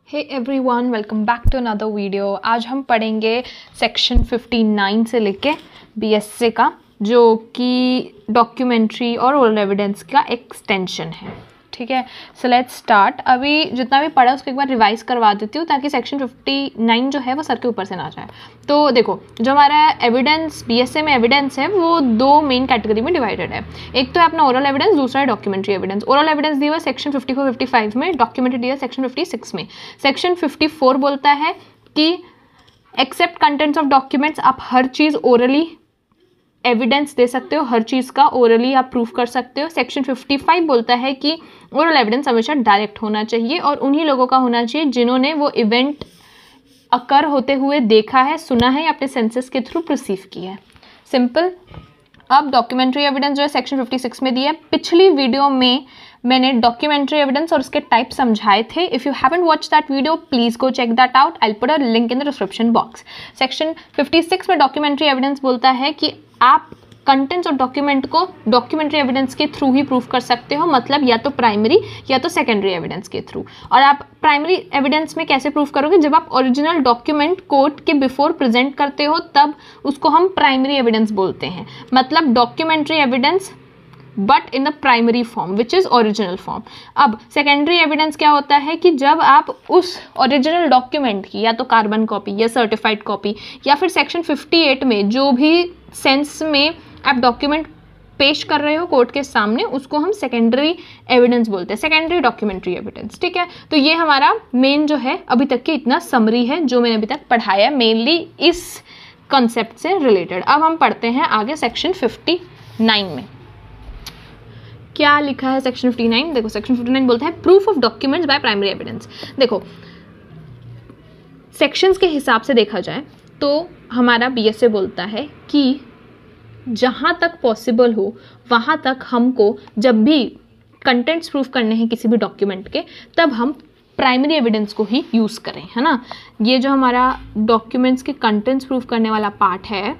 Hey everyone, welcome back to another video. आज हम पढ़ेंगे सेक्शन 59 से लेके बीएसए का, जो कि डॉक्यूमेंट्री और ओरल एविडेंस का एक्सटेंशन है। ठीक है, सो लेट्स स्टार्ट। अभी जितना भी पढ़ा उसको एक बार रिवाइज करवा देती हूँ ताकि सेक्शन 59 जो है वो सर के ऊपर से ना जाए। तो देखो, जो हमारा एविडेंस बीएसए में एविडेंस है वो दो मेन कैटेगरी में डिवाइडेड है। एक तो है अपना ओरल एविडेंस, दूसरा है डॉक्यूमेंट्री एविडेंस। ओरल एविडेंस दिया हुआ सेक्शन 54-55 में, डॉक्यूमेंट्री दिया सेक्शन 56 में। सेक्शन 54 बोलता है कि एक्सेप्ट कंटेंट्स ऑफ डॉक्यूमेंट्स, आप हर चीज़ ओरली एविडेंस दे सकते हो, हर चीज़ का ओरली आप प्रूफ कर सकते हो। सेक्शन 55 बोलता है कि ओरल एविडेंस हमेशा डायरेक्ट होना चाहिए और उन्हीं लोगों का होना चाहिए जिन्होंने वो इवेंट अकर होते हुए देखा है, सुना है या अपने सेंसेस के थ्रू परसीव किया है। सिंपल। अब डॉक्यूमेंट्री एविडेंस जो है सेक्शन 56 में दिया है। पिछली वीडियो में मैंने डॉक्यूमेंट्री एविडेंस और उसके टाइप समझाए थे। If you haven't watch that video please go check that out. I will put a link in the description box. Section 56 में डॉक्यूमेंट्री एविडेंस बोलता है कि आप कंटेंट्स और डॉक्यूमेंट को डॉक्यूमेंट्री एविडेंस के थ्रू ही प्रूफ कर सकते हो, मतलब या तो प्राइमरी या तो सेकेंडरी एविडेंस के थ्रू। और आप प्राइमरी एविडेंस में कैसे प्रूफ करोगे? जब आप ओरिजिनल डॉक्यूमेंट कोर्ट के बिफोर प्रेजेंट करते हो तब उसको हम प्राइमरी एविडेंस बोलते हैं। मतलब documentary evidence but in the primary form which is original form. अब सेकेंडरी एविडेंस क्या होता है कि जब आप उस ओरिजिनल डॉक्यूमेंट की या तो कार्बन कॉपी या सर्टिफाइड कॉपी या फिर सेक्शन 58 में जो भी सेंस में आप डॉक्यूमेंट पेश कर रहे हो कोर्ट के सामने, उसको हम सेकेंडरी एविडेंस बोलते हैं, सेकेंडरी डॉक्यूमेंट्री एविडेंस। ठीक है, तो ये हमारा मेन जो है अभी तक के इतना समरी है जो मैंने अभी तक पढ़ाया, मेनली इस कंसेप्ट से रिलेटेड। अब हम पढ़ते हैं आगे सेक्शन 59 में क्या लिखा है। सेक्शन 59 देखो, सेक्शन 59 बोलता है proof of documents by primary evidence. देखो, सेक्शंस के हिसाब से देखा जाए तो हमारा बीएसए बोलता है कि जहाँ तक पॉसिबल हो वहाँ तक हमको जब भी कंटेंट्स प्रूफ करने हैं किसी भी डॉक्यूमेंट के, तब हम प्राइमरी एविडेंस को ही यूज़ करें, है ना। ये जो हमारा डॉक्यूमेंट्स के कंटेंट्स प्रूफ करने वाला पार्ट है,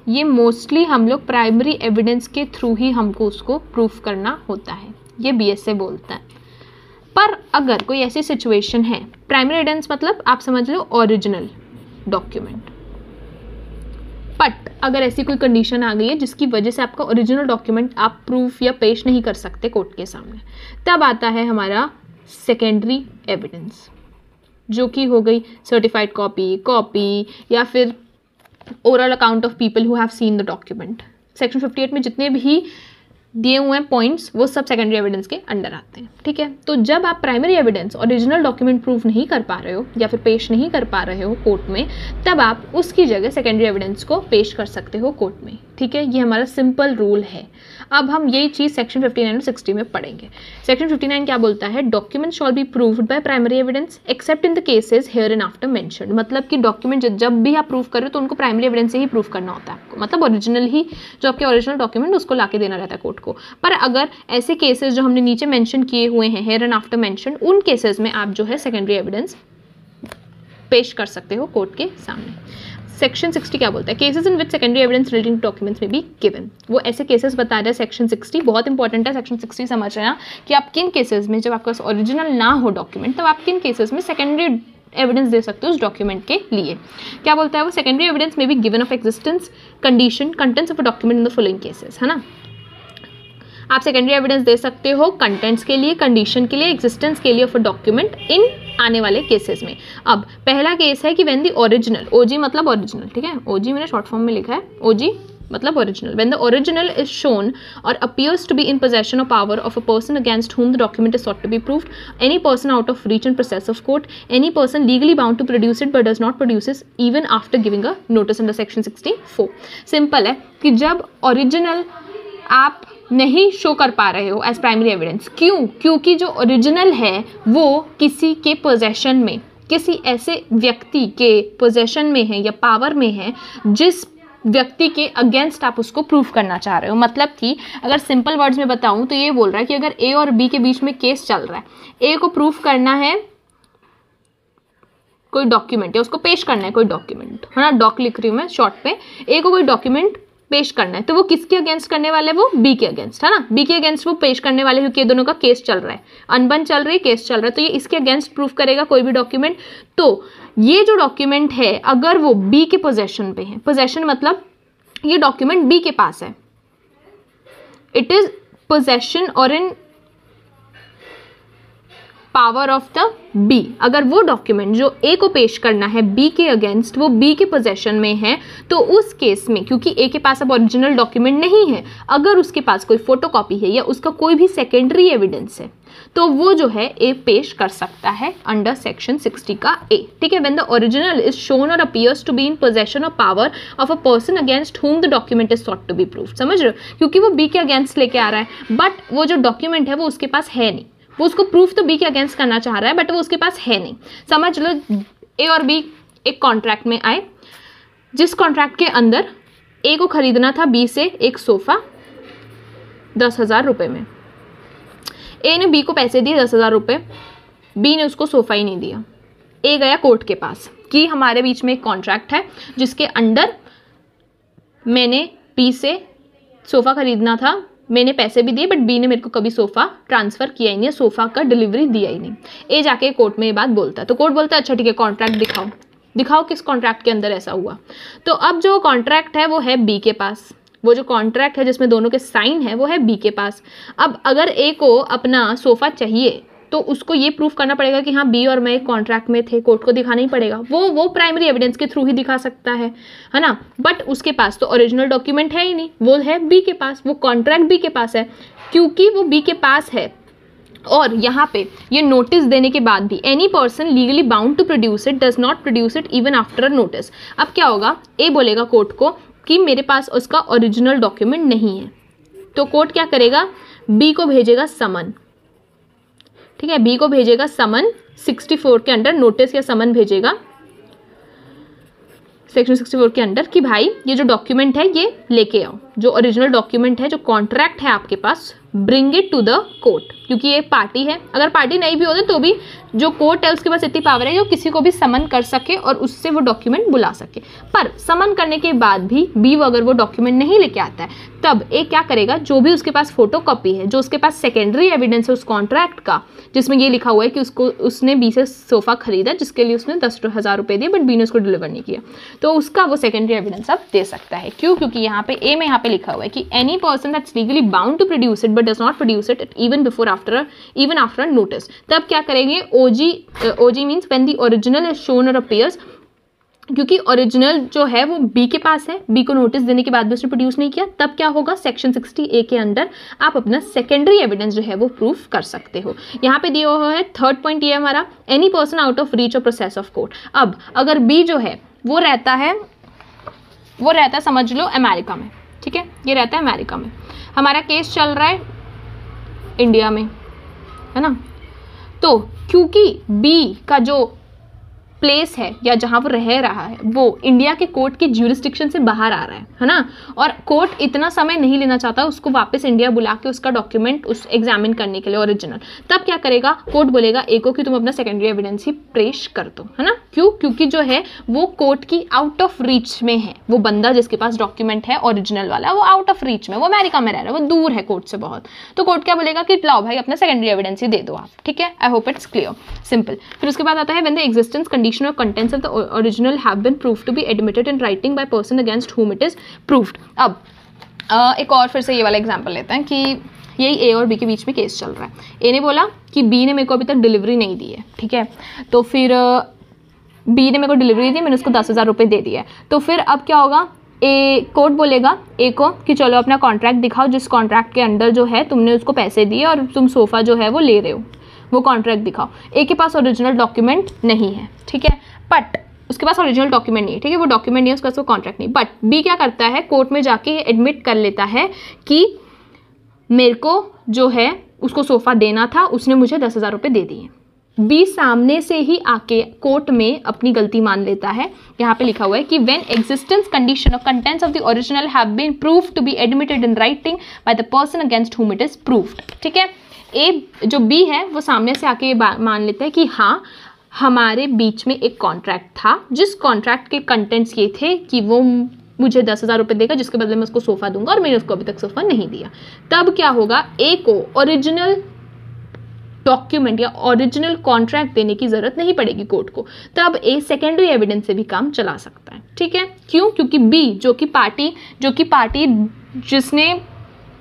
ये मोस्टली हम लोग प्राइमरी एविडेंस के थ्रू ही हमको उसको प्रूफ करना होता है, ये बीएसए बोलता है। पर अगर कोई ऐसी सिचुएशन है, प्राइमरी एविडेंस मतलब आप समझ लो ओरिजिनल डॉक्यूमेंट, बट अगर ऐसी कोई कंडीशन आ गई है जिसकी वजह से आपका ओरिजिनल डॉक्यूमेंट आप प्रूफ या पेश नहीं कर सकते कोर्ट के सामने, तब आता है हमारा सेकेंडरी एविडेंस, जो कि हो गई सर्टिफाइड कॉपी या फिर oral account of people who have seen the document. Section 58 में जितने भी दिए हुए हैं पॉइंट्स वो सब सेकेंडरी एविडेंस के अंडर आते हैं। ठीक है, तो जब आप primary evidence original document proof नहीं कर पा रहे हो या फिर पेश नहीं कर पा रहे हो कोर्ट में, तब आप उसकी जगह सेकेंडरी एविडेंस को पेश कर सकते हो कोर्ट में। ठीक है, ये हमारा सिंपल रूल है। अब हम यही चीज़ सेक्शन 59 और 60 में पढ़ेंगे। सेक्शन 59 क्या बोलता है? Document shawl B proved by primary evidence accept in the cases here and after mentioned. मतलब कि डॉक्यूमेंट जब भी आप प्रूफ करो तो उनको प्राइमरी एविडेंस से ही प्रूफ करना होता है आपको, मतलब ओरिजिनल ही जो आपके ओरिजिनल डॉक्यूमेंट उसको लाके देना रहता है कोर्ट को। पर अगर ऐसे केसेस जो हमने नीचे मेंशन किए हुए हैं, हियर एंड आफ्टर मेंशन, उन केसेस में आप जो है सेकेंडरी एविडेंस पेश कर सकते हो कोर्ट के सामने। सेक्शन 60 क्या बोलता है? Cases in which secondary evidence relating to documents may be given. वो ऐसे केसेस बता रहा है सेक्शन 60, बहुत इंपॉर्टेंट है सेक्शन 60 समझ रहे हैं कि आप किन केसेस में, जब आपके पास ओरिजिनल ना हो डॉक्यूमेंट, तब आप किन केसेस में सेकेंडरी एविडेंस दे सकते हो उस डॉक्यूमेंट के लिए। क्या बोलता है वो? सेकेंडरी एविडेंस में be given of existence, condition, contents of a document in the following cases, है ना। आप सेकेंडरी एविडेंस दे सकते हो कंटेंट्स के लिए, कंडीशन के लिए, एग्जिस्टेंस के लिए ऑफ अ डॉक्यूमेंट इन आने वाले केसेस में। अब पहला केस है कि व्हेन द ओरिजिनल, ओजी मतलब ओरिजिनल, ठीक है, ओजी मैंने शॉर्ट फॉर्म में लिखा है, ओजी मतलब original, when the original is shown or appears to be in possession or power of a person against whom the document is sought to be proved, any person out of reach and process of court, any person legally bound to produce it but does not produce it even after giving a notice under section 64। Simple है कि जब original आप नहीं show कर पा रहे हो as primary evidence, क्योंकि जो ओरिजिनल है वो किसी के पोजेशन में, किसी ऐसे व्यक्ति के पोजेशन में है या पावर में है जिस व्यक्ति के अगेंस्ट आप उसको प्रूफ करना चाह रहे हो। मतलब कि अगर सिंपल वर्ड्स में बताऊं तो ये बोल रहा है कि अगर ए और बी के बीच में केस चल रहा है, ए को प्रूफ करना है कोई डॉक्यूमेंट, या उसको पेश करना है कोई डॉक्यूमेंट, है ना, डॉक लिख रही हूँ मैं शॉर्ट पे, ए को कोई डॉक्यूमेंट पेश करना है, तो वो किसके अगेंस्ट करने वाले, वो बी के अगेंस्ट, है ना, बी के अगेंस्ट वो पेश करने वाले, क्योंकि ये दोनों का केस चल रहा है, अनबन चल रही है, केस चल रहा है, तो ये इसके अगेंस्ट प्रूफ करेगा कोई भी डॉक्यूमेंट। तो ये जो डॉक्यूमेंट है अगर वो बी के पोजेशन पे है, पोजेशन मतलब ये डॉक्यूमेंट बी के पास है, इट इज पोजेशन और इन पावर ऑफ द बी, अगर वो डॉक्यूमेंट जो ए को पेश करना है बी के अगेंस्ट वो बी के पोजेशन में है, तो उस केस में क्योंकि ए के पास अब ओरिजिनल डॉक्यूमेंट नहीं है, अगर उसके पास कोई फोटोकॉपी है या उसका कोई भी सेकेंडरी एविडेंस है, तो वो जो है ए पेश कर सकता है अंडर सेक्शन 60 का ए। ठीक है, when the original is shown or appears to be in possession or power of a person against whom the document is sought to be proved. समझ रहे हो, क्योंकि वो बी के अगेंस्ट लेके आ रहा है, बट वो जो डॉक्यूमेंट है वो उसके पास है नहीं, वो उसको प्रूफ तो बी के अगेंस्ट करना चाह रहा है बट वो उसके पास है नहीं। समझ लो ए और बी एक कॉन्ट्रैक्ट में आए, जिस कॉन्ट्रैक्ट के अंदर ए को खरीदना था बी से एक सोफा 10,000 रुपये में, ए ने बी को पैसे दिए 10,000 रुपये, बी ने उसको सोफा ही नहीं दिया। ए गया कोर्ट के पास कि हमारे बीच में एक कॉन्ट्रैक्ट है जिसके अंडर मैंने बी से सोफ़ा खरीदना था, मैंने पैसे भी दिए बट बी ने मेरे को कभी सोफ़ा ट्रांसफ़र किया ही नहीं है, सोफ़ा का डिलीवरी दिया ही नहीं। ए जाके कोर्ट में ये बात बोलता है, तो कोर्ट बोलता है अच्छा ठीक है कॉन्ट्रैक्ट दिखाओ, दिखाओ किस कॉन्ट्रैक्ट के अंदर ऐसा हुआ। तो अब जो कॉन्ट्रैक्ट है वो है बी के पास, वो जो कॉन्ट्रैक्ट है जिसमें दोनों के साइन है वो है बी के पास। अब अगर ए को अपना सोफ़ा चाहिए तो उसको ये प्रूफ करना पड़ेगा कि हाँ बी और मैं एक कॉन्ट्रैक्ट में थे, कोर्ट को दिखाना ही पड़ेगा, वो प्राइमरी एविडेंस के थ्रू ही दिखा सकता है ना, बट उसके पास तो ओरिजिनल डॉक्यूमेंट है ही नहीं, वो है बी के पास, वो कॉन्ट्रैक्ट बी के पास है। क्योंकि वो बी के पास है और यहाँ पे ये नोटिस देने के बाद भी any person legally bound to produce it does not produce it even after a notice. अब क्या होगा, ए बोलेगा कोर्ट को कि मेरे पास उसका ओरिजिनल डॉक्यूमेंट नहीं है, तो कोर्ट क्या करेगा, बी को भेजेगा समन। ठीक है, बी को भेजेगा समन 64 के अंडर, नोटिस या समन भेजेगा सेक्शन 64 के अंडर कि भाई ये जो डॉक्यूमेंट है ये लेके आओ, जो ओरिजिनल डॉक्यूमेंट है, जो कॉन्ट्रैक्ट है आपके पास, bring it to the court. क्योंकि ये पार्टी है, अगर पार्टी नहीं भी होते तो भी जो कोर्ट है उसके पास इतनी पावर है जो किसी को भी समन कर सके और उससे वो डॉक्यूमेंट बुला सके। पर समन करने के बाद भी बी अगर वो डॉक्यूमेंट नहीं लेके आता है, तब ए क्या करेगा, जो भी उसके पास फोटोकॉपी है, जो उसके पास सेकेंडरी एविडेंस है उस कॉन्ट्रैक्ट का जिसमें ये लिखा हुआ है कि उसने बी से सोफ़ा खरीदा जिसके लिए उसने 10,000 रुपये दिए बट बी ने उसको डिलीवर नहीं किया, तो उसका वो सेकेंडरी एविडेंस अब दे सकता है। क्यों, क्योंकि यहाँ पे ए में यहाँ पे लिखा हुआ है कि any person that's legally bound to produce it but does not produce it even after notice. तब क्या करेंगे, OG means when the original is shown or appears, क्योंकि ओरिजिनल जो है वो बी के पास है, बी को नोटिस देने के बाद भी उसने प्रोड्यूस नहीं किया, तब क्या होगा, सेक्शन 60 ए के अंडर आप अपना सेकेंडरी एविडेंस जो है वो प्रूफ कर सकते हो। यहाँ पे दिया हुआ है थर्ड पॉइंट ये हमारा, any person out of reach of process of court. अब अगर बी जो है वो रहता है समझ लो अमेरिका में, ठीक है, ये रहता है अमेरिका में, हमारा केस चल रहा है इंडिया में, है ना, तो क्योंकि बी का जो प्लेस है या जहाँ वो रह रहा है वो इंडिया के कोर्ट के ज्यूरिस्डिक्शन से बाहर आ रहा है ना, और कोर्ट इतना समय नहीं लेना चाहता उसको वापस इंडिया बुला के उसका डॉक्यूमेंट उस एग्जामिन करने के लिए ओरिजिनल, तब क्या करेगा, कोर्ट बोलेगा ए को कि तुम अपना सेकेंडरी एविडेंस ही पेश कर दो, है ना। क्यों, क्योंकि जो है वो कोर्ट की आउट ऑफ रीच में है, वो बंदा जिसके पास डॉक्यूमेंट है ओरिजिनल वाला वो आउट ऑफ रीच में, वो अमेरिका में रह रहा है, वो दूर है कोर्ट से बहुत, तो कोर्ट क्या बोलेगा कि लाओ भाई अपना सेकेंडरी एविडेंस ही दे दो आप, ठीक है। I hope it's clear, simple. फिर उसके बाद आता है व्हेन द एग्जिस्टेंस कंडीशन और contents of the original have been proved to be admitted in writing by person against whom it is proved। अब एक और फिर से ये वाला एग्जांपल लेते हैं कि यही ए और बी के बीच में केस चल रहा है। ए ने बोला कि बी ने मेरे को अभी तक डिलीवरी नहीं दी है, ठीक है, तो फिर बी ने मेरे को डिलीवरी दी, मैंने उसको 10,000 रुपये दे दिया है, तो फिर अब क्या होगा, ए कोर्ट बोलेगा ए को कि चलो अपना कॉन्ट्रैक्ट दिखाओ जिस कॉन्ट्रैक्ट के अंडर जो है तुमने उसको पैसे दिए और तुम सोफ़ा जो है वो ले रहे हो, वो कॉन्ट्रैक्ट दिखाओ। ए के पास ओरिजिनल डॉक्यूमेंट नहीं है, ठीक है, बट उसके पास ओरिजिनल डॉक्यूमेंट नहीं है, ठीक है, वो डॉक्यूमेंट नहीं है, उसके पास वो कॉन्ट्रैक्ट नहीं, बट बी क्या करता है, कोर्ट में जाके एडमिट कर लेता है कि मेरे को जो है उसको सोफ़ा देना था, उसने मुझे 10,000 रुपये दे दिए। बी सामने से ही आके कोर्ट में अपनी गलती मान लेता है। यहाँ पे लिखा हुआ है कि व्हेन एग्जिस्टेंस कंडीशन और contents of the original have been proved to be admitted in writing by the person against whom it is proved, ठीक है। ए जो बी है वो सामने से आके मान लेता है कि हाँ हमारे बीच में एक कॉन्ट्रैक्ट था, जिस कॉन्ट्रैक्ट के कंटेंट्स ये थे कि वो मुझे 10,000 रुपये देगा जिसके बदले में उसको सोफ़ा दूंगा और मैंने उसको अभी तक सोफ़ा नहीं दिया। तब क्या होगा, ए को ओरिजिनल डॉक्यूमेंट या ओरिजिनल कॉन्ट्रैक्ट देने की ज़रूरत नहीं पड़ेगी कोर्ट को। तब ए सेकेंडरी एविडेंस से भी काम चला सकता है। ठीक है, क्यों? क्योंकि बी जो कि पार्टी जिसने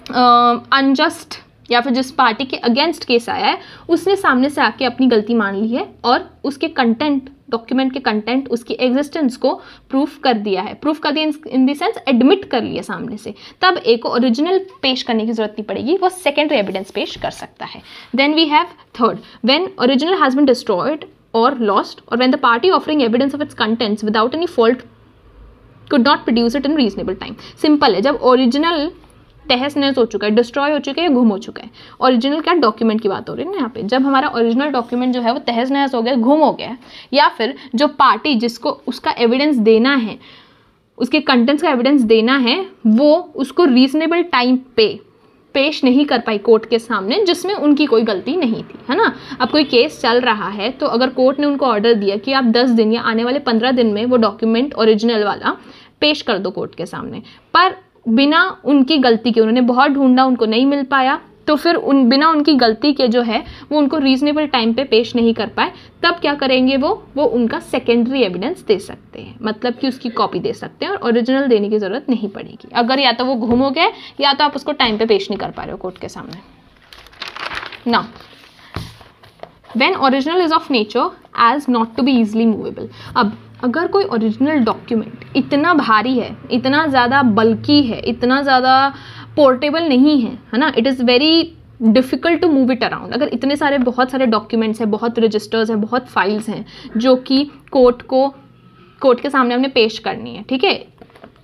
अनजस्ट या फिर जिस पार्टी के अगेंस्ट केस आया है उसने सामने से आके अपनी गलती मान ली है और उसके कंटेंट, डॉक्यूमेंट के कंटेंट, उसकी एग्जिस्टेंस को प्रूफ कर दिया है। प्रूफ कर दिया इन द सेंस एडमिट कर लिया सामने से। तब ए को ओरिजिनल पेश करने की जरूरत नहीं पड़ेगी, वो सेकेंडरी एविडेंस पेश कर सकता है। Then we have third, when original has been destroyed और लॉस्ट और when the party offering evidence of its contents without any fault could not produce it in reasonable time. Simple है, जब original तहस नहस हो चुका है, डिस्ट्रॉय हो चुका है या गुम हो चुका है। ओरिजिनल क्या, डॉक्यूमेंट की बात हो रही है ना यहाँ पे। जब हमारा ओरिजिनल डॉक्यूमेंट जो है वो तहस नहस हो गया, गुम हो गया है, या फिर जो पार्टी जिसको उसका एविडेंस देना है, उसके कंटेंट्स का एविडेंस देना है, वो उसको रीजनेबल टाइम पे पेश नहीं कर पाई कोर्ट के सामने, जिसमें उनकी कोई गलती नहीं थी, है ना। अब कोई केस चल रहा है तो अगर कोर्ट ने उनको ऑर्डर दिया कि आप 10 दिन या आने वाले 15 दिन में वो डॉक्यूमेंट ओरिजिनल वाला पेश कर दो कोर्ट के सामने, पर बिना उनकी गलती के, उन्होंने बहुत ढूंढा, उनको नहीं मिल पाया, तो फिर बिना उनकी गलती के जो है वो उनको रीजनेबल टाइम पे पेश नहीं कर पाए, तब क्या करेंगे वो उनका सेकेंडरी एविडेंस दे सकते हैं, मतलब कि उसकी कॉपी दे सकते हैं और ओरिजिनल देने की ज़रूरत नहीं पड़ेगी अगर या तो वो गुम हो गए या तो आप उसको टाइम पे पेश नहीं कर पा रहे हो कोर्ट के सामने। Now when original is of nature as not to be easily movable. अब अगर कोई ओरिजिनल डॉक्यूमेंट इतना भारी है, इतना ज़्यादा बल्कि है, इतना ज़्यादा पोर्टेबल नहीं है ना, it is very difficult to move it around. अगर इतने सारे, बहुत सारे डॉक्यूमेंट्स हैं, बहुत रजिस्टर्स हैं, बहुत फाइल्स हैं जो कि कोर्ट के सामने हमने पेश करनी है, ठीक है।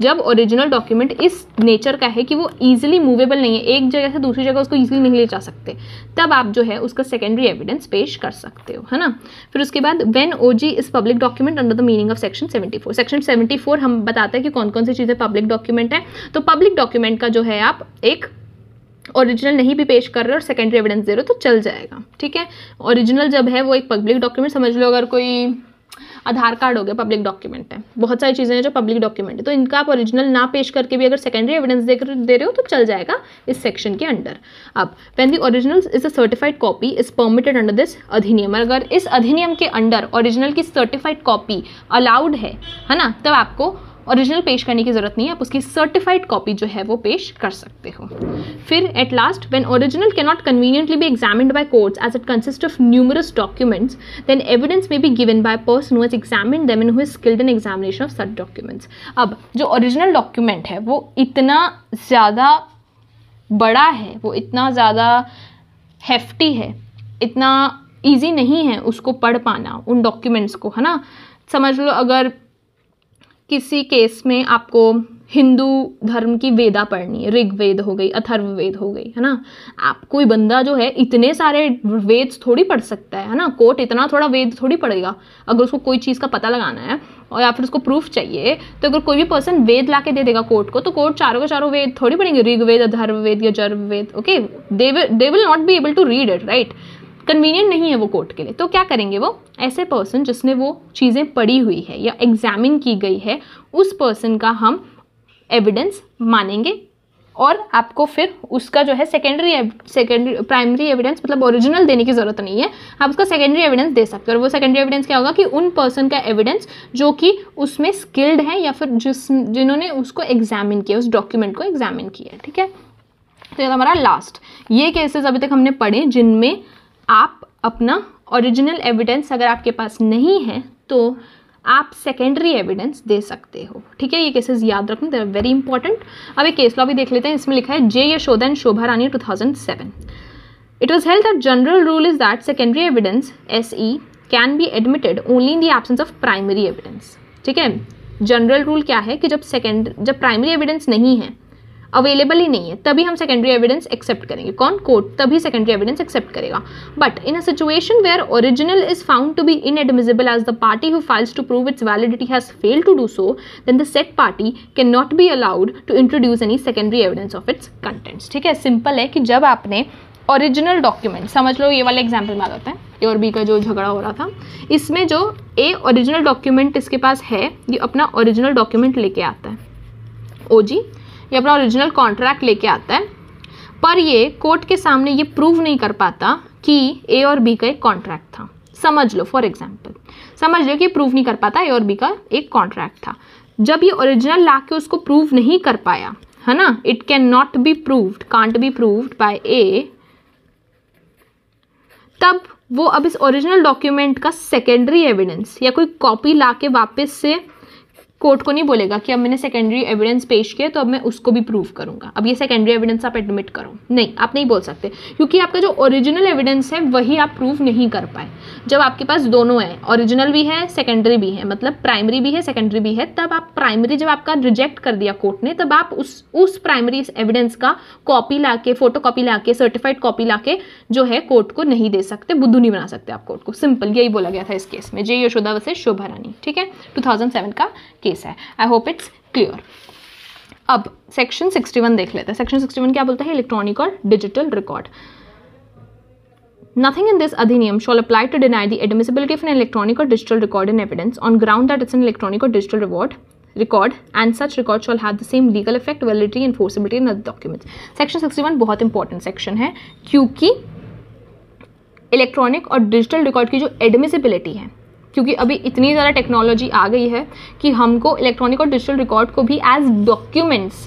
जब ओरिजिनल डॉक्यूमेंट इस नेचर का है कि वो ईजिली मूवेबल नहीं है, एक जगह से दूसरी जगह उसको ईजिली नहीं ले जा सकते, तब आप जो है उसका सेकेंडरी एविडेंस पेश कर सकते हो, है ना। फिर उसके बाद when OG is public document under the meaning of section 74। Section 74 हम बताते हैं कि कौन कौन सी चीज़ें पब्लिक डॉक्यूमेंट है। तो पब्लिक डॉक्यूमेंट का जो है आप एक ओरिजिनल नहीं भी पेश कर रहे हो और सेकेंडरी एविडेंस दे रहे हो तो चल जाएगा, ठीक है। ओरिजिनल जब है वो एक पब्लिक डॉक्यूमेंट समझ लो, अगर कोई आधार कार्ड हो गया पब्लिक डॉक्यूमेंट है, बहुत सारी चीज़ें हैं जो पब्लिक डॉक्यूमेंट है, तो इनका आप ओरिजिनल ना पेश करके भी अगर सेकेंडरी एविडेंस दे रहे हो तो चल जाएगा इस सेक्शन के अंडर। अब when the original is a certified copy is permitted under this अधिनियम, अगर इस अधिनियम के अंडर ओरिजिनल की सर्टिफाइड कॉपी अलाउड है ना, तब आपको ओरिजिनल पेश करने की जरूरत नहीं है, आप उसकी सर्टिफाइड कॉपी जो है वो पेश कर सकते हो। फिर at last when original can not conveniently be examined by courts as it consist of numerous documents then evidence may be given by person who has examined them and who is skilled in examination of such documents. अब जो original document है वो इतना ज़्यादा बड़ा है, वो इतना ज़्यादा हेफ्टी है, इतना ईजी नहीं है उसको पढ़ पाना उन डॉक्यूमेंट्स को, है ना। समझ लो अगर किसी केस में आपको हिंदू धर्म की वेदा पढ़नी है, ऋग्वेद हो गई, अथर्ववेद हो गई, है ना। आप कोई बंदा जो है इतने सारे वेद थोड़ी पढ़ सकता है ना, कोर्ट इतना थोड़ा वेद थोड़ी पढ़ेगा। अगर उसको कोई चीज़ का पता लगाना है और या फिर उसको प्रूफ चाहिए, तो अगर कोई भी पर्सन वेद ला के दे देगा कोर्ट को, तो कोर्ट चारों के चारों वेद थोड़ी पढ़ेंगे, ऋग्वेद, अथर्ववेद या Yajurveda, okay. They will not be able to read it, right. Convenient नहीं है वो कोर्ट के लिए। तो क्या करेंगे, वो ऐसे पर्सन जिसने वो चीज़ें पढ़ी हुई है या एग्जामिन की गई है, उस पर्सन का हम एविडेंस मानेंगे और आपको फिर उसका जो है सेकेंडरी प्राइमरी एविडेंस मतलब ओरिजिनल देने की ज़रूरत नहीं है, आप उसका सेकेंडरी एविडेंस दे सकते हो। और वो सेकेंडरी एविडेंस क्या होगा कि उन पर्सन का एविडेंस जो कि उसमें स्किल्ड है या फिर जिन्होंने उसको एग्जामिन किया, उस डॉक्यूमेंट को एग्जामिन किया, ठीक है। तो ये हमारा लास्ट, ये केसेस अभी तक हमने पढ़े जिनमें आप अपना ओरिजिनल एविडेंस अगर आपके पास नहीं है तो आप सेकेंडरी एविडेंस दे सकते हो, ठीक है। ये केसेस याद रखना, दे आर वेरी इंपॉर्टेंट। अब एक केस लॉ भी देख लेते हैं। इसमें लिखा है J Yashoda and Shobha Rani 2007। It was held that general rule is that secondary evidence SE can be admitted only in the absence of primary evidence, ठीक है। जनरल रूल क्या है कि जब प्राइमरी एविडेंस नहीं है, अवेलेबल ही नहीं है, तभी हम सेकेंडरी एविडेंस एक्सेप्ट करेंगे। कौन? कोर्ट, तभी सेकेंडरी एविडेंस एक्सेप्ट करेगा। But in a situation where original is found to be inadmissible as the party who files to prove its validity has failed to do so, then the set party can not be allowed to introduce any secondary evidence of its contents, ठीक है। Simple है कि जब आपने original document, समझ लो ये वाले example में आ जाता है, ए और बी का जो झगड़ा हो रहा था, इसमें जो ए ओरिजिनल डॉक्यूमेंट इसके पास है, ये अपना ओरिजिनल डॉक्यूमेंट लेके आता है, ओजी ये अपना ओरिजिनल कॉन्ट्रैक्ट लेके आता है, पर ये कोर्ट के सामने ये प्रूव नहीं कर पाता कि ए और बी का एक कॉन्ट्रैक्ट था। समझ लो, फॉर एग्जाम्पल समझ लो कि प्रूव नहीं कर पाता ए और बी का एक कॉन्ट्रैक्ट था। जब ये ओरिजिनल ला के उसको प्रूव नहीं कर पाया, है ना, it can not be proved, can't be proved by a, तब वो अब इस ओरिजिनल डॉक्यूमेंट का सेकेंडरी एविडेंस या कोई कॉपी लाके वापस से कोर्ट को नहीं बोलेगा कि अब मैंने सेकेंडरी एविडेंस पेश किया तो अब मैं उसको भी प्रूव करूंगा, अब ये सेकेंडरी एविडेंस आप एडमिट करो। नहीं, आप नहीं बोल सकते, क्योंकि आपका जो ओरिजिनल एविडेंस है वही आप प्रूव नहीं कर पाए। जब आपके पास दोनों है, ओरिजिनल भी है सेकेंडरी भी है, मतलब प्राइमरी भी है सेकेंडरी भी है, तब आप प्राइमरी जब आपका रिजेक्ट कर दिया कोर्ट ने, तब आप उस प्राइमरी एविडेंस का कॉपी लाके, फोटो कॉपी लाके, सर्टिफाइड कॉपी लाके जो है कोर्ट को नहीं दे सकते, बुद्धू नहीं बना सकते आप कोर्ट को। सिंपल यही बोला गया था इस केस में, जे यशोदा वर्सेस शोभा रानी। ठीक है, 2007 का केस है। I hope it's clear. अब सेक्शन 61 देख लेते हैं। सेक्शन 61 क्या बोलता है? इलेक्ट्रॉनिक और digital record. Nothing in this अधिनियम shall apply to deny the admissibility of an electronic or digital record in evidence on ground that it's an electronic or digital record and such record shall have the same legal effect, validity, enforceability in other documents. Section 61 बहुत important section है, क्योंकि electronic और digital record की जो admissibility है, क्योंकि अभी इतनी ज़्यादा टेक्नोलॉजी आ गई है कि हमको इलेक्ट्रॉनिक और डिजिटल रिकॉर्ड को भी एज डॉक्यूमेंट्स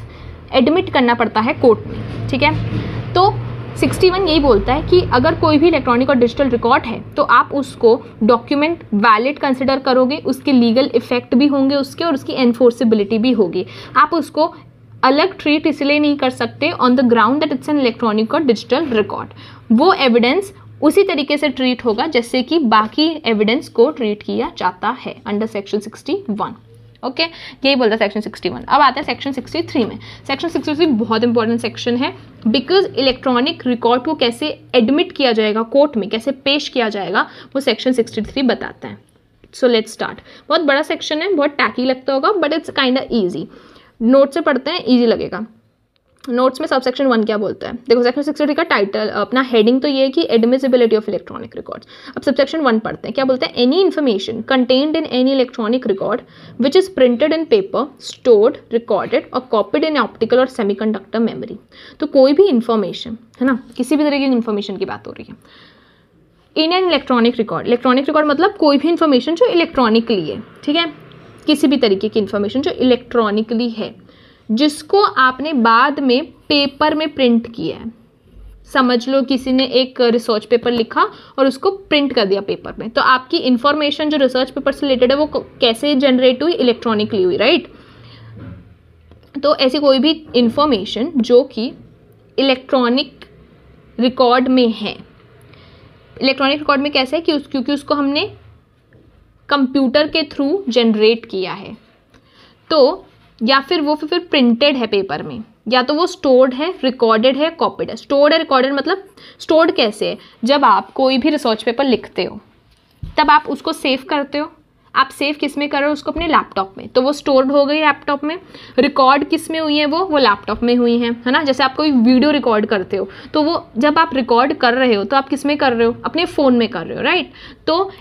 एडमिट करना पड़ता है कोर्ट में। ठीक है, तो 61 यही बोलता है कि अगर कोई भी इलेक्ट्रॉनिक और डिजिटल रिकॉर्ड है तो आप उसको डॉक्यूमेंट वैलिड कंसिडर करोगे, उसके लीगल इफेक्ट भी होंगे उसके, और उसकी एनफोर्सेबिलिटी भी होगी। आप उसको अलग ट्रीट इसलिए नहीं कर सकते on the ground that it's an electronic और डिजिटल रिकॉर्ड। वो एविडेंस उसी तरीके से ट्रीट होगा जैसे कि बाकी एविडेंस को ट्रीट किया जाता है अंडर सेक्शन 61। ओके, यही बोलता है सेक्शन 61। अब आता है सेक्शन 63 में। सेक्शन 63 बहुत इंपॉर्टेंट सेक्शन है, बिकॉज इलेक्ट्रॉनिक रिकॉर्ड को कैसे एडमिट किया जाएगा कोर्ट में, कैसे पेश किया जाएगा, वो सेक्शन 63 बताता है। So let's start. बहुत बड़ा सेक्शन है, बहुत टैकी लगता होगा, but it's kind of easy. Note से पढ़ते हैं, ईजी लगेगा। नोट्स में सब सेक्शन 1 क्या बोलता है? देखो, सेक्शन 63 का टाइटल, अपना हेडिंग तो ये है कि एडमिसिबिलिटी ऑफ इलेक्ट्रॉनिक रिकॉर्ड्स। अब सब सेक्शन 1 पढ़ते हैं, क्या बोलते हैं? Any information contained in any electronic record which is printed in paper, stored, recorded और कॉपीड इन ऑप्टिकल और सेमीकंडक्टर मेमोरी। तो कोई भी इंफॉर्मेशन, है ना, किसी भी तरह की इन्फॉर्मेशन की बात हो रही है in an electronic record. Electronic record मतलब कोई भी इन्फॉर्मेशन जो इलेक्ट्रॉनिकली है, ठीक है, किसी भी तरीके की इन्फॉर्मेशन जो इलेक्ट्रॉनिकली है, जिसको आपने बाद में पेपर में प्रिंट किया है। समझ लो किसी ने एक रिसर्च पेपर लिखा और उसको प्रिंट कर दिया पेपर में, तो आपकी इंफॉर्मेशन जो रिसर्च पेपर से रिलेटेड है वो कैसे जनरेट हुई? इलेक्ट्रॉनिकली हुई, राइट। तो ऐसी कोई भी इंफॉर्मेशन जो कि इलेक्ट्रॉनिक रिकॉर्ड में है। इलेक्ट्रॉनिक रिकॉर्ड में कैसे है कि क्योंकि उसको हमने कंप्यूटर के थ्रू जनरेट किया है, तो या फिर वो फिर प्रिंटेड है पेपर में, या तो वो स्टोर्ड है, रिकॉर्डेड है, कॉपीड है। स्टोर्ड है, रिकॉर्डेड मतलब स्टोर्ड कैसे है? जब आप कोई भी रिसर्च पेपर लिखते हो तब आप उसको सेव करते हो। आप सेव किस में कर रहे हो? उसको अपने लैपटॉप में, तो वो स्टोर्ड हो गई लैपटॉप में। रिकॉर्ड किस में हुई है? वो लैपटॉप में हुई है ना। जैसे आप कोई वीडियो रिकॉर्ड करते हो तो वो जब आप रिकॉर्ड कर रहे हो तो आप किस में कर रहे हो? अपने फ़ोन में कर रहे हो, राइट। तो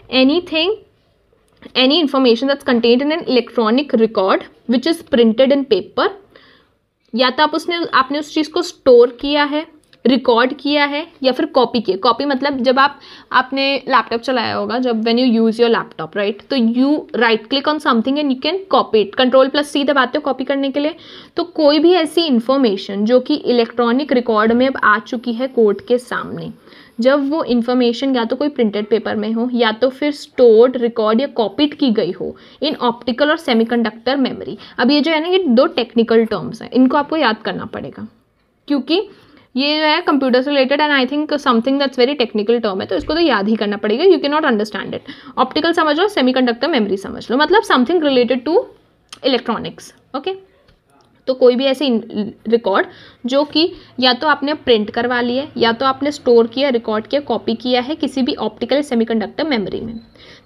any information that's contained in an electronic record which is printed in paper, या तो आपने उस चीज़ को स्टोर किया है, रिकॉर्ड किया है, या फिर कॉपी किया। कॉपी मतलब जब आपने लैपटॉप चलाया होगा, जब when you use your laptop, right, तो you right click on something and you can copy it. Ctrl+C दबाते हो कॉपी करने के लिए। तो कोई भी ऐसी इंफॉर्मेशन जो कि इलेक्ट्रॉनिक रिकॉर्ड में अब आ चुकी है कोर्ट के सामने, जब वो इन्फॉर्मेशन या तो कोई प्रिंटेड पेपर में हो, या तो फिर स्टोर्ड, रिकॉर्ड या कॉपीड की गई हो इन ऑप्टिकल और सेमीकंडक्टर मेमोरी। अब ये जो है ना, ये 2 टेक्निकल टर्म्स हैं, इनको आपको याद करना पड़ेगा, क्योंकि ये जो है कंप्यूटर से related and I think something that's very technical term है, तो इसको तो याद ही करना पड़ेगा। You can not understand it. Optical समझ लो, सेमीकंडक्टर मेमोरी समझ लो, मतलब something related to electronics. Okay, तो कोई भी ऐसी रिकॉर्ड जो कि या तो आपने प्रिंट करवा ली है, या तो आपने स्टोर किया, रिकॉर्ड किया, कॉपी किया है किसी भी ऑप्टिकल सेमीकंडक्टर मेमोरी में,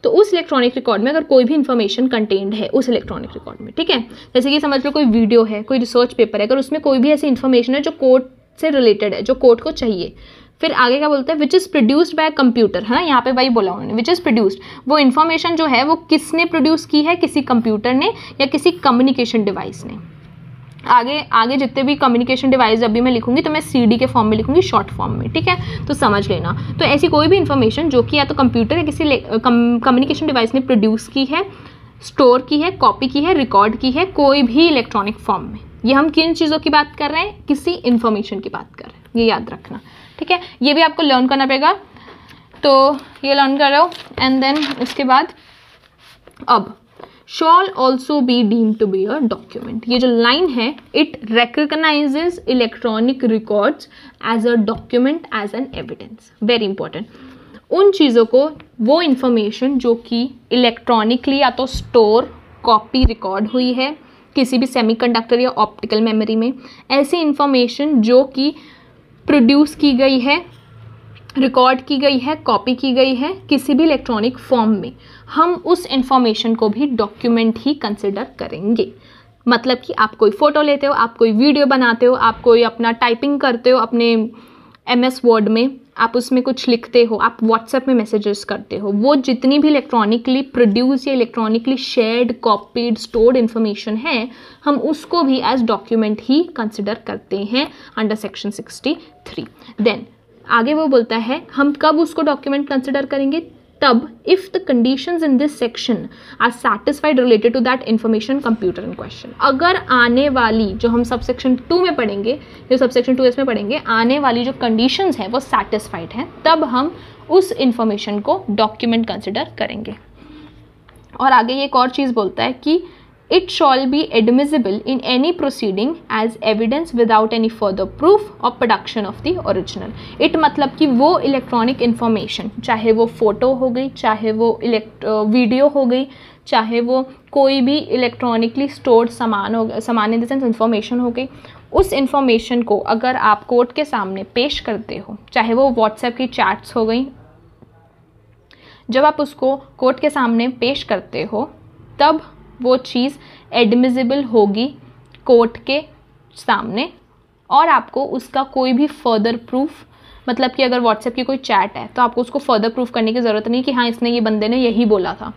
तो उस इलेक्ट्रॉनिक रिकॉर्ड में अगर कोई भी इंफॉर्मेशन कंटेन्ड है उस इलेक्ट्रॉनिक रिकॉर्ड में, ठीक है, जैसे कि समझ लो कोई वीडियो है, कोई रिसर्च पेपर है, अगर उसमें कोई भी ऐसी इन्फॉर्मेशन है जो कोर्ट से रिलेटेड है, जो कोर्ट को चाहिए, फिर आगे क्या बोलता है? Which is produced by computer, है ना, यहाँ पे वही बोला उन्होंने, विच इज़ प्रोड्यूस्ड। वो इन्फॉर्मेशन जो है वो किसने प्रोड्यूस की है? किसी कंप्यूटर ने या किसी कम्युनिकेशन डिवाइस ने। आगे आगे जितने भी कम्युनिकेशन डिवाइस जब भी मैं लिखूंगी तो मैं CD के फॉर्म में लिखूंगी, शॉर्ट फॉर्म में, ठीक है, तो समझ लेना। तो ऐसी कोई भी इंफॉर्मेशन जो कि या तो कंप्यूटर या किसी कम्युनिकेशन डिवाइस ने प्रोड्यूस की है, स्टोर की है, कॉपी की है, रिकॉर्ड की है, कोई भी इलेक्ट्रॉनिक फॉर्म में। ये हम किन चीज़ों की बात कर रहे हैं? किसी इंफॉर्मेशन की बात कर रहे हैं, ये याद रखना, ठीक है। ये भी आपको लर्न करना पड़ेगा, तो ये लर्न करो। एंड देन उसके बाद अब shall also be deemed to be a document, ये जो लाइन है, it recognizes electronic records as a document, as an evidence, very important। उन चीज़ों को, वो इंफॉर्मेशन जो कि इलेक्ट्रॉनिकली या तो स्टोर, कॉपी, रिकॉर्ड हुई है किसी भी सेमीकंडक्टर या ऑप्टिकल मेमोरी में, ऐसी इंफॉर्मेशन जो कि प्रोड्यूस की गई है, रिकॉर्ड की गई है, कॉपी की गई है किसी भी इलेक्ट्रॉनिक फॉर्म में, हम उस इंफॉर्मेशन को भी डॉक्यूमेंट ही कंसिडर करेंगे। मतलब कि आप कोई फ़ोटो लेते हो, आप कोई वीडियो बनाते हो, आप कोई अपना टाइपिंग करते हो अपने MS वर्ड में, आप उसमें कुछ लिखते हो, आप व्हाट्सएप में मैसेजेस करते हो, वो जितनी भी इलेक्ट्रॉनिकली प्रोड्यूस या electronically shared, copied, stored information है, हम उसको भी एज डॉक्यूमेंट ही कंसिडर करते हैं अंडर सेक्शन 63। देन आगे वो बोलता है हम कब उसको डॉक्यूमेंट कंसिडर करेंगे? तब if the conditions in this section are satisfied related to that information computer in question. अगर आने वाली जो हम सब सेक्शन 2 में पढ़ेंगे, जो सब सेक्शन 2S में पढ़ेंगे, आने वाली जो कंडीशंस हैं वो सैटिस्फाइड हैं, तब हम उस इंफॉर्मेशन को डॉक्यूमेंट कंसिडर करेंगे। और आगे ये एक और चीज़ बोलता है कि it shall be admissible in any proceeding as evidence without any further proof or production of the original। it मतलब कि वो इलेक्ट्रॉनिक इंफॉर्मेशन, चाहे वो फ़ोटो हो गई, चाहे वो वीडियो हो गई, चाहे वो कोई भी इलेक्ट्रॉनिकली स्टोर्ड सामान इन द सेंस इंफॉर्मेशन हो गई, उस इंफॉर्मेशन को अगर आप कोर्ट के सामने पेश करते हो, चाहे वो व्हाट्सएप की चैट्स हो गई, जब आप उसको कोर्ट के सामने पेश करते हो तब वो चीज़ एडमिसिबल होगी कोर्ट के सामने, और आपको उसका कोई भी फर्दर प्रूफ, मतलब कि अगर व्हाट्सएप की कोई चैट है तो आपको उसको फर्दर प्रूफ करने की ज़रूरत नहीं कि हाँ इसने, ये बंदे ने यही बोला था,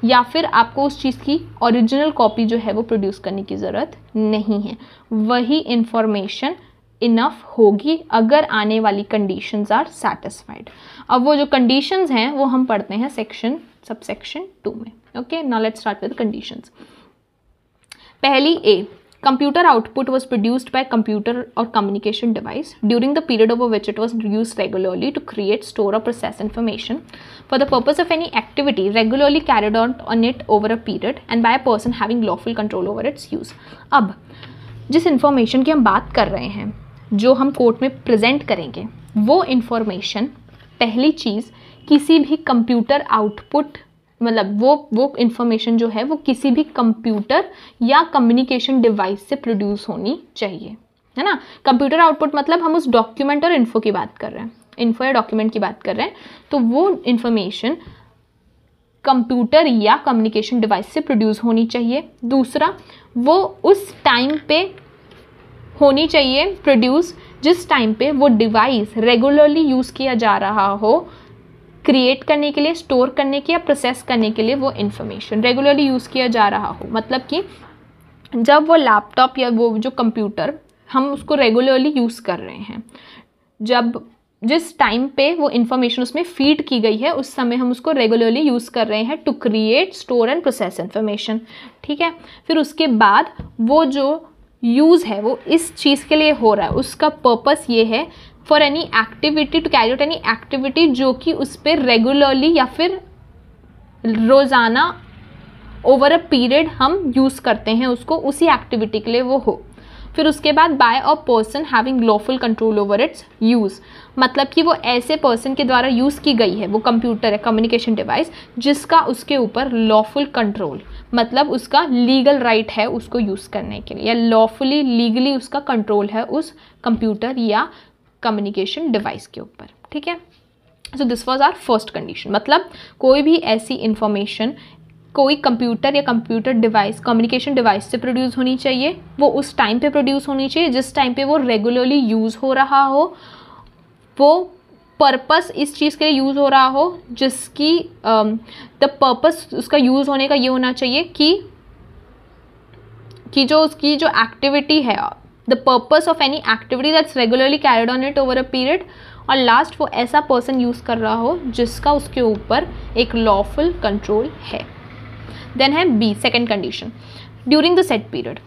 या फिर आपको उस चीज़ की ओरिजिनल कॉपी जो है वो प्रोड्यूस करने की ज़रूरत नहीं है। वही इंफॉर्मेशन इनफ होगी अगर आने वाली कंडीशंस आर सैटिस्फाइड। अब वो जो कंडीशंस हैं वो हम पढ़ते हैं सबसेक्शन 2 में। Okay, now let's start with conditions. पहली A, computer output was produced by computer or communication device during the period over which it was used regularly to create, store or process information for the purpose of any activity regularly carried on it over a period and by a person having lawful control over its use। अब जिस information की हम बात कर रहे हैं, जो हम कोर्ट में प्रेजेंट करेंगे, वो इंफॉर्मेशन, पहली चीज़, किसी भी कंप्यूटर आउटपुट, मतलब वो इंफॉर्मेशन जो है वो किसी भी कंप्यूटर या कम्युनिकेशन डिवाइस से प्रोड्यूस होनी चाहिए, है ना। कंप्यूटर आउटपुट मतलब हम उस डॉक्यूमेंट और इन्फो की बात कर रहे हैं, इन्फो या डॉक्यूमेंट की बात कर रहे हैं, तो वो इंफॉर्मेशन कंप्यूटर या कम्युनिकेशन डिवाइस से प्रोड्यूस होनी चाहिए। दूसरा, वो उस टाइम पे होनी चाहिए प्रोड्यूस जिस टाइम पे वो डिवाइस रेगुलरली यूज़ किया जा रहा हो, क्रिएट करने के लिए, स्टोर करने के या प्रोसेस करने के लिए वो इन्फॉर्मेशन रेगुलरली यूज़ किया जा रहा हो। मतलब कि जब वो लैपटॉप या वो जो कंप्यूटर हम उसको रेगुलरली यूज़ कर रहे हैं, जिस टाइम पे वो इन्फॉर्मेशन उसमें फीड की गई है उस समय हम उसको रेगुलरली यूज़ कर रहे हैं to create, store and process information, ठीक है। फिर उसके बाद वो जो यूज़ है वो इस चीज़ के लिए हो रहा है, उसका पर्पस ये है for any activity, to carry out any activity जो कि उस पर रेगुलरली या फिर रोज़ाना ओवर अ पीरियड हम यूज़ करते हैं उसको, उसी एक्टिविटी के लिए वो हो। फिर उसके बाद by a person having lawful control over its use, मतलब कि वो ऐसे पर्सन के द्वारा यूज़ की गई है वो कंप्यूटर या कम्युनिकेशन डिवाइस जिसका उसके ऊपर लॉफुल कंट्रोल, मतलब उसका लीगल राइट है उसको यूज़ करने के लिए, या लॉफुली लीगली उसका कंट्रोल है उस कंप्यूटर या कम्युनिकेशन डिवाइस के ऊपर, ठीक है। So this was our first condition, मतलब कोई भी ऐसी इंफॉर्मेशन कोई कंप्यूटर या कंप्यूटर डिवाइस, कम्युनिकेशन डिवाइस से प्रोड्यूस होनी चाहिए, वो उस टाइम पे प्रोड्यूस होनी चाहिए जिस टाइम पे वो रेगुलरली यूज़ हो रहा हो, वो पर्पस इस चीज़ के लिए यूज़ हो रहा हो जिसकी द पर्पस उसका यूज़ होने का ये होना चाहिए कि जो उसकी जो एक्टिविटी है, the purpose of any activity that's regularly carried on it over a period, और लास्ट वो ऐसा पर्सन यूज़ कर रहा हो जिसका उसके ऊपर एक लॉफुल कंट्रोल है। देन है B, second condition, during the set period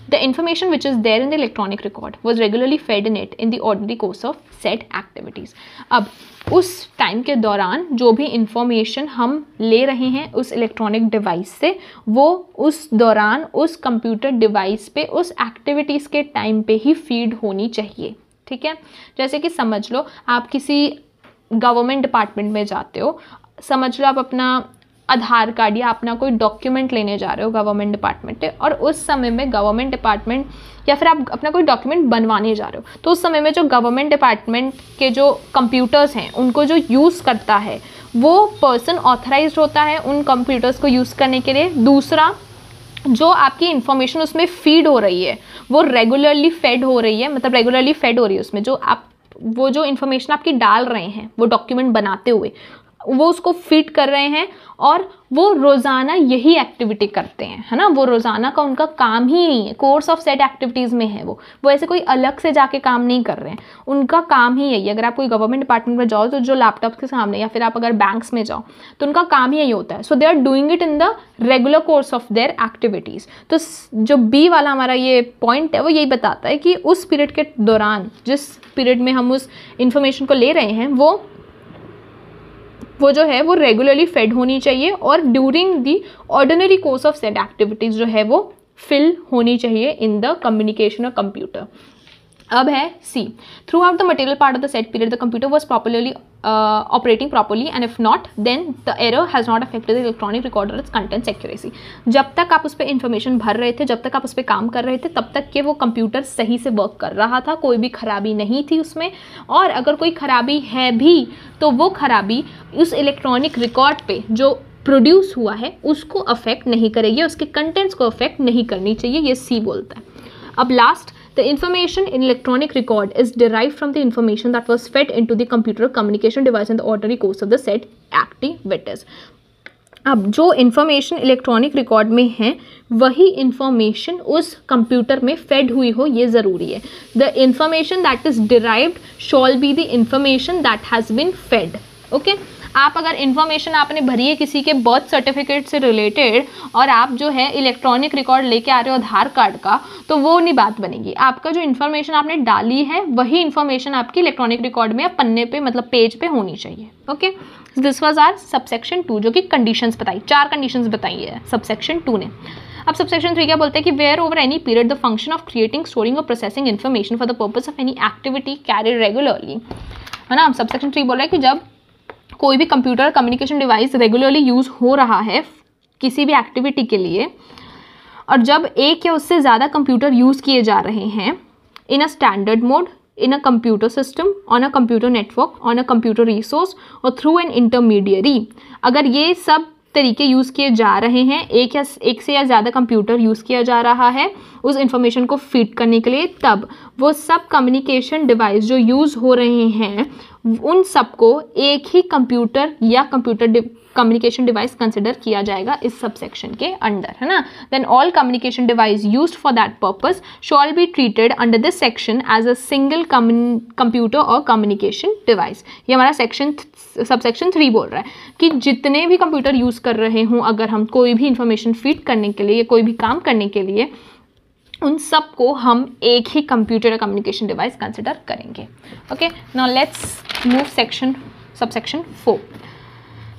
the information which is there in the electronic record was regularly fed in it in the ordinary course of said activities। अब उस time के दौरान जो भी information हम ले रहे हैं उस इलेक्ट्रॉनिक डिवाइस से, वो उस दौरान उस कंप्यूटर डिवाइस पे उस एक्टिविटीज़ के टाइम पे ही फीड होनी चाहिए। ठीक है, जैसे कि समझ लो आप किसी गवर्नमेंट डिपार्टमेंट में जाते हो, समझ लो आप अपना आधार कार्ड या अपना कोई डॉक्यूमेंट लेने जा रहे हो गवर्नमेंट डिपार्टमेंट में, और उस समय में गवर्नमेंट डिपार्टमेंट या फिर आप अपना कोई डॉक्यूमेंट बनवाने जा रहे हो, तो उस समय में जो गवर्नमेंट डिपार्टमेंट के जो कंप्यूटर्स हैं उनको जो यूज़ करता है वो पर्सन ऑथराइज्ड होता है उन कंप्यूटर्स को यूज़ करने के लिए। दूसरा, जो आपकी इन्फॉर्मेशन उसमें फीड हो रही है वो रेगुलरली फेड हो रही है, मतलब रेगुलरली फेड हो रही है उसमें, जो आप वो जो इन्फॉर्मेशन आपकी डाल रहे हैं वो डॉक्यूमेंट बनाते हुए वो उसको फीड कर रहे हैं, और वो रोज़ाना यही एक्टिविटी करते हैं, है ना, वो रोज़ाना का उनका काम ही यही है, कोर्स ऑफ सेट एक्टिविटीज़ में है वो ऐसे कोई अलग से जाके काम नहीं कर रहे हैं, उनका काम ही यही है। अगर आप कोई गवर्नमेंट डिपार्टमेंट में जाओ तो जो लैपटॉप के सामने, या फिर आप अगर बैंक्स में जाओ तो उनका काम ही यही होता है। So they are doing it in the regular course of their activities. तो जो बी वाला हमारा ये पॉइंट है वो यही बताता है कि उस पीरियड के दौरान, जिस पीरियड में हम उस इंफॉर्मेशन को ले रहे हैं, वो जो है वो रेगुलरली फेड होनी चाहिए, और during the ordinary course of set activities जो है वो फिल होनी चाहिए इन द कम्युनिकेशन और कंप्यूटर। अब है C, throughout the material part of the set period the computer was properly operating properly, and if not then the error has not affected the electronic recorder its contents accuracy. जब तक आप उस पर information भर रहे थे, जब तक आप उस पर काम कर रहे थे, तब तक के वो कंप्यूटर सही से वर्क कर रहा था, कोई भी खराबी नहीं थी उसमें, और अगर कोई खराबी है भी तो वो खराबी उस इलेक्ट्रॉनिक रिकॉर्ड पे जो प्रोड्यूस हुआ है उसको अफेक्ट नहीं करेगी, उसके कंटेंट्स को अफेक्ट नहीं करनी चाहिए, ये सी बोलता है। अब last, the information in electronic record is derived from the information that was fed into the computer communication device in the ordinary course of the said activities। अब जो इन्फॉर्मेशन इलेक्ट्रॉनिक रिकॉर्ड में है वही इन्फॉर्मेशन उस computer में fade हुई हो, ये ज़रूरी है। The information that is derived shall be the information that has been fed. Okay, आप अगर इन्फॉर्मेशन आपने भरी है किसी के बर्थ सर्टिफिकेट से रिलेटेड, और आप जो है इलेक्ट्रॉनिक रिकॉर्ड लेके आ रहे हो आधार कार्ड का, तो वो नहीं बात बनेगी। आपका जो इन्फॉर्मेशन आपने डाली है वही इन्फॉर्मेशन आपकी इलेक्ट्रॉनिक रिकॉर्ड में या पन्ने पे, मतलब पेज पे होनी चाहिए। Okay, this was our subsection 2, जो कि कंडीशंस बताई, 4 कंडीशंस बताई है सबसेक्शन 2 ने। अब सबसेक्शन 3 क्या बोलते हैं कि where over any period the function of creating, storing और processing information for the purpose of any activity carried regularly, है ना। सबसेक्शन 3 बोल रहा है कि जब कोई भी computer communication device regularly use हो रहा है किसी भी एक्टिविटी के लिए, और जब एक या उससे ज़्यादा कंप्यूटर यूज़ किए जा रहे हैं in a standard mode, in a computer system, on a computer network, on a computer resource or through an intermediary, अगर ये सब तरीके यूज़ किए जा रहे हैं, एक से या ज़्यादा कंप्यूटर यूज़ किया जा रहा है उस इंफॉर्मेशन को फीड करने के लिए, तब वो सब कम्युनिकेशन डिवाइस जो यूज़ हो रहे हैं उन सबको एक ही कंप्यूटर या कंप्यूटर कम्युनिकेशन डिवाइस कंसिडर किया जाएगा इस सबसेक्शन के अंडर, है ना। Then all communication device used for that purpose shall be treated under this section as a single computer और कम्युनिकेशन डिवाइस। ये हमारा सबसेक्शन 3 बोल रहा है कि जितने भी कंप्यूटर यूज़ कर रहे हों, अगर हम कोई भी इंफॉर्मेशन फीड करने के लिए, कोई भी काम करने के लिए, उन सब को हम एक ही कंप्यूटर कम्युनिकेशन डिवाइस कंसिडर करेंगे। Okay, now let's move subsection 4।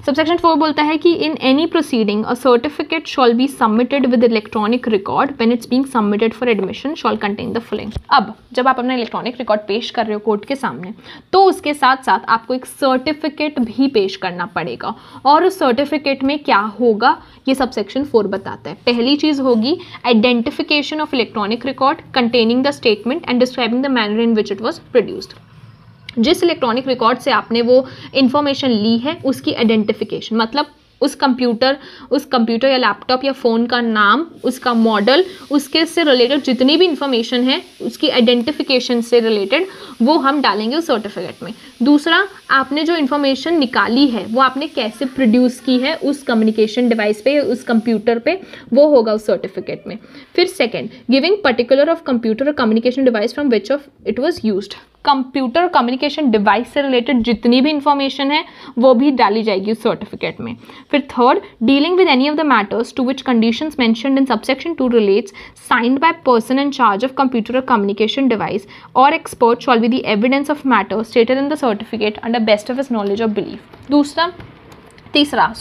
Subsection 4 बोलता है कि in any proceeding a certificate shawl be submitted with electronic record when it's being submitted for admission shawl contain the following. अब जब आप अपना electronic record पेश कर रहे हो कोर्ट के सामने, तो उसके साथ साथ आपको एक सर्टिफिकेट भी पेश करना पड़ेगा, और उस सर्टिफिकेट में क्या होगा ये सबसेक्शन 4 बताता है। पहली चीज़ होगी identification of electronic record containing the statement and describing the manner in which it was produced. जिस इलेक्ट्रॉनिक रिकॉर्ड से आपने वो इन्फॉर्मेशन ली है उसकी आइडेंटिफिकेशन, मतलब उस कंप्यूटर या लैपटॉप या फ़ोन का नाम, उसका मॉडल, उसके से रिलेटेड जितनी भी इंफॉर्मेशन है उसकी आइडेंटिफिकेशन से रिलेटेड वो हम डालेंगे उस सर्टिफिकेट में। दूसरा, आपने जो इन्फॉर्मेशन निकाली है वो आपने कैसे प्रोड्यूस की है उस कम्युनिकेशन डिवाइस पे, उस कंप्यूटर पे, वो होगा उस सर्टिफिकेट में। फिर second, giving particular of computer और communication device from which of it was used. Computer communication device से रिलेटेड जितनी भी इंफॉर्मेशन है वो भी डाली जाएगी उस सर्टिफिकेट में। फिर third, dealing with any of the matters to which conditions mentioned in subsection 2 relates, signed by person in charge of computer और कम्युनिकेशन डिवाइस और expert shall be the evidence of matter stated in the certificate under best of his knowledge और belief. तीसरा,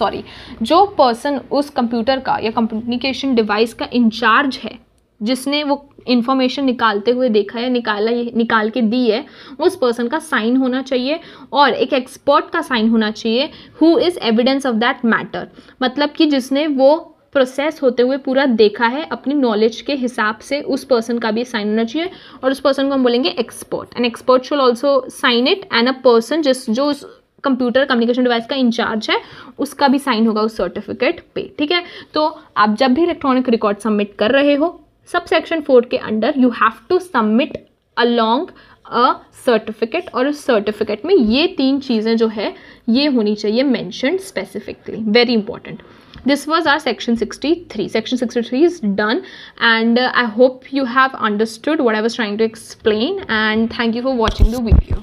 जो person उस computer का या communication device का in charge है, जिसने वो इन्फॉर्मेशन निकालते हुए देखा है, निकाल के दी है, उस पर्सन का साइन होना चाहिए और एक एक्सपर्ट का साइन होना चाहिए who is evidence of that matter. मतलब कि जिसने वो प्रोसेस होते हुए पूरा देखा है अपनी नॉलेज के हिसाब से, उस पर्सन का भी साइन होना चाहिए और उस पर्सन को हम बोलेंगे expert. An expert should also sign it and a person जो उस कंप्यूटर कम्युनिकेशन डिवाइस का इंचार्ज है उसका भी साइन होगा उस सर्टिफिकेट पे। ठीक है, तो आप जब भी इलेक्ट्रॉनिक रिकॉर्ड सबमिट कर रहे हो सब सेक्शन 4 के under you have to submit along a certificate, और उस सर्टिफिकेट में ये 3 चीज़ें जो है ये होनी चाहिए mentioned specifically, very important. This was our section 63. Section 63 is done, and I hope you have understood what I was trying to explain, and thank you for watching the video.